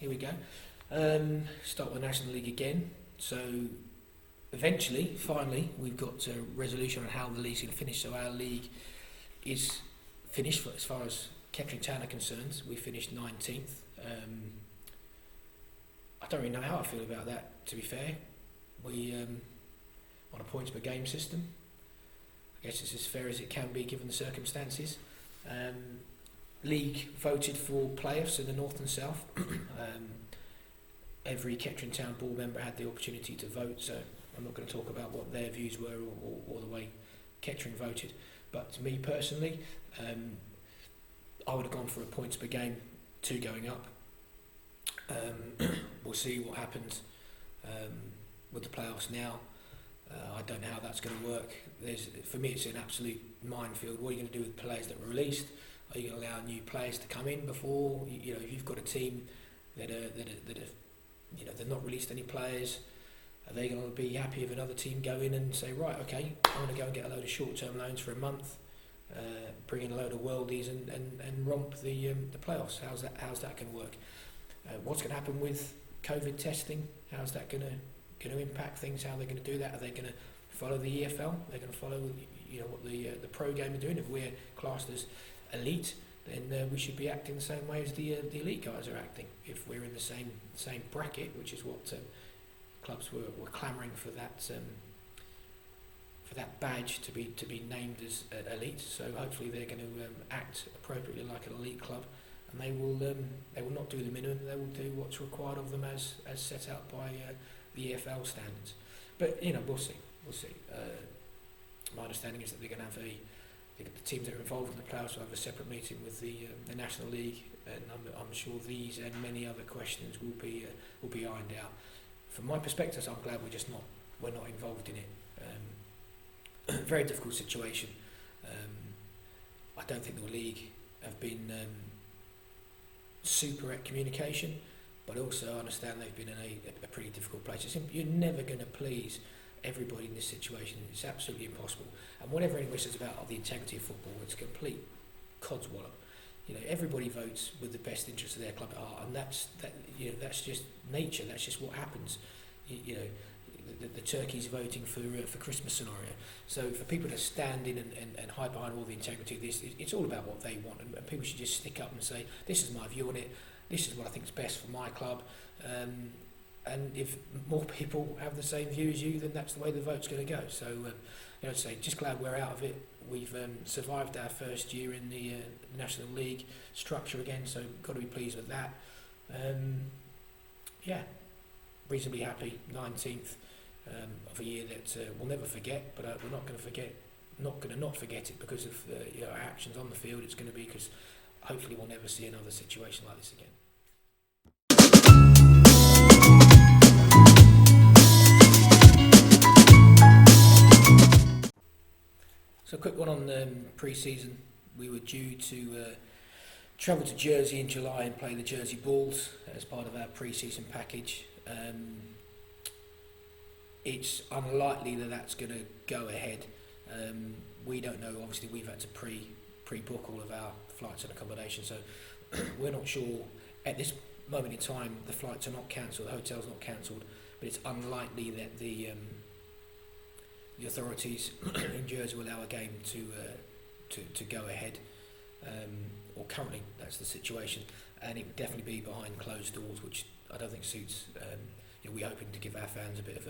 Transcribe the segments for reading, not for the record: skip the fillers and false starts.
here we go. Start with the National League again. So eventually, finally, we've got a resolution on how the league's going to finish. So our league is finished as far as Kettering Town are concerned. We finished 19th. I don't really know how I feel about that, to be fair. We on a points per game system. I guess it's as fair as it can be given the circumstances. League voted for playoffs in the North and South. Every Kettering Town board member had the opportunity to vote, so I'm not going to talk about what their views were or the way Kettering voted. But to me personally, I would have gone for a points per game 2 going up. We'll see what happens with the playoffs now. I don't know how that's going to work. For me, it's an absolute minefield. What are you going to do with players that were released? Are you going to allow new players to come in before? You know, if you've got a team that are they've not released any players, are they going to be happy if another team go in and say, right, okay, I'm going to go and get a load of short-term loans for a month, bring in a load of worldies and romp the playoffs? How's that going to work? What's going to happen with COVID testing? How's that going to impact things? How are they going to do that? Are they going to follow the EFL? They're going to follow what the pro game are doing. If we're classed as elite, then we should be acting the same way as the elite guys are acting. If we're in the same bracket, which is what clubs were clamouring for that badge to be named as elite. So hopefully they're going to act appropriately like an elite club, and they will not do the minimum. They will do what's required of them as set out by the EFL standards. But we'll see. My understanding is that they're going to have the teams that are involved in the playoffs will have a separate meeting with the National League, and I'm sure these and many other questions will be ironed out. From my perspective, I'm glad we're not involved in it. Very difficult situation. I don't think the league have been super at communication, but also I understand they've been in a pretty difficult place. You're never going to please everybody in this situation. It's absolutely impossible. And whatever anyone says about the integrity of football, it's complete codswallop. Everybody votes with the best interest of their club at heart, and that's just nature. That's just what happens. The turkey's voting for Christmas scenario. So for people to stand in and hide behind all the integrity of this, it's all about what they want, and people should just stick up and say, this is my view on it, this is what I think is best for my club, and if more people have the same view as you, then that's the way the vote's going to go. So just glad we're out of it. We've survived our first year in the National League structure again, so got to be pleased with that. Reasonably happy. 19th of a year that we'll never forget, but we're not going to not forget it because of our actions on the field. It's going to be because hopefully we'll never see another situation like this again. So a quick one on pre-season. We were due to travel to Jersey in July and play the Jersey Bulls as part of our pre-season package. It's unlikely that that's going to go ahead. We don't know. Obviously, we've had to pre-book all of our flights and accommodation, so we're not sure at this moment in time. The flights are not cancelled, the hotel's not cancelled, but it's unlikely that the authorities in Jersey will allow a game to go ahead. Or currently, that's the situation, and it would definitely be behind closed doors, which I don't think suits. We're hoping to give our fans a bit of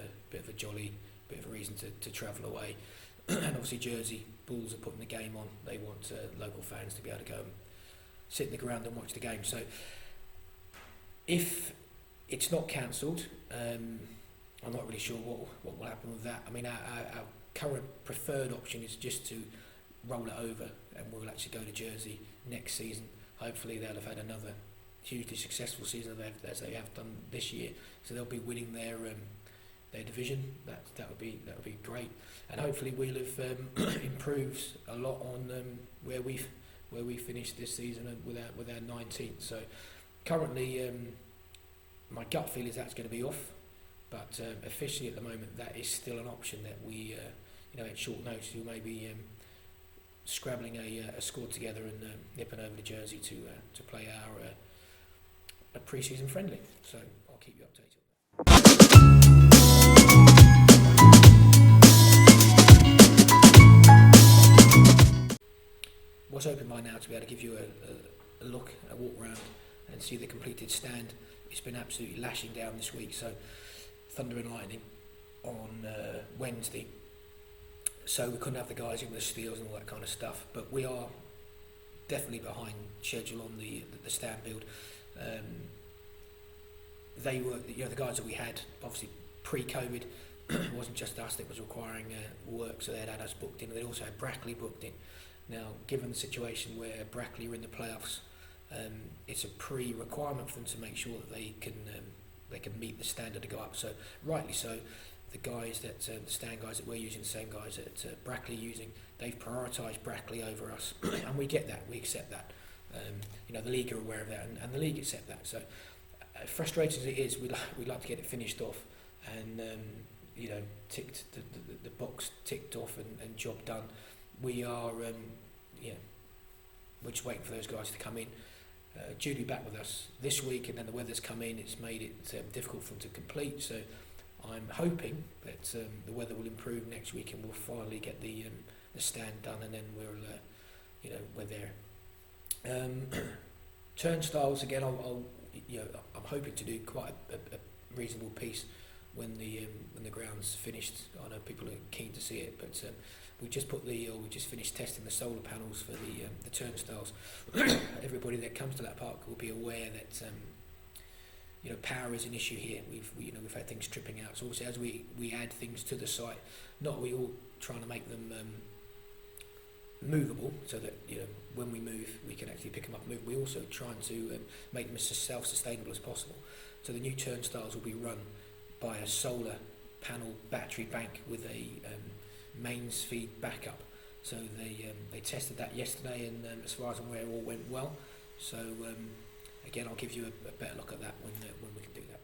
a jolly, bit of a reason to travel away. And obviously Jersey Bulls are putting the game on. They want local fans to be able to go and sit in the ground and watch the game. So if it's not cancelled, I'm not really sure what will happen with that. I mean, our current preferred option is just to roll it over, and we'll actually go to Jersey next season. Hopefully they'll have had another hugely successful season as they have done this year, so they'll be winning their division. That would be great, and hopefully we'll have improved a lot on where we finished this season with our 19th. So currently, my gut feel is that's going to be off, but officially at the moment that is still an option that we at short notice we may be scrabbling a squad together and nipping over to Jersey to play a pre-season friendly. So I'll keep you updated. Was hoping by now to be able to give you a look, a walk around, and see the completed stand. It's been absolutely lashing down this week, so thunder and lightning on Wednesday. So we couldn't have the guys in with the steels and all that kind of stuff, but we are definitely behind schedule on the stand build. They were, the guys that we had, obviously pre-COVID, it wasn't just us that was requiring work, so they had us booked in. They also had Brackley booked in. Now, given the situation where Brackley are in the playoffs, it's a pre-requirement for them to make sure that they can meet the standard to go up. So, rightly so, the guys that the stand guys that we're using, the same guys that Brackley are using, they've prioritised Brackley over us, and we get that, we accept that. The league are aware of that, and the league accept that. So, frustrating as it is, we'd like to get it finished off, and ticked the box ticked off and job done. We are, we're just waiting for those guys to come in. Due to be back with us this week, and then the weather's come in. It's made it difficult for them to complete. So I'm hoping that the weather will improve next week, and we'll finally get the stand done, and then we're there. Turnstiles again. I'm hoping to do quite a reasonable piece when the ground's finished. I know people are keen to see it, but we just finished testing the solar panels for the turnstiles. Everybody that comes to that park will be aware that power is an issue here. We've had things tripping out. So also as we add things to the site, not we all trying to make them movable, so that when we move we can actually pick them up and move. We're also trying to make them as self-sustainable as possible. So the new turnstiles will be run by a solar panel battery bank with a mains feed backup. So they tested that yesterday, and as far as I'm aware, all went well. So again, I'll give you a better look at that when we can do that.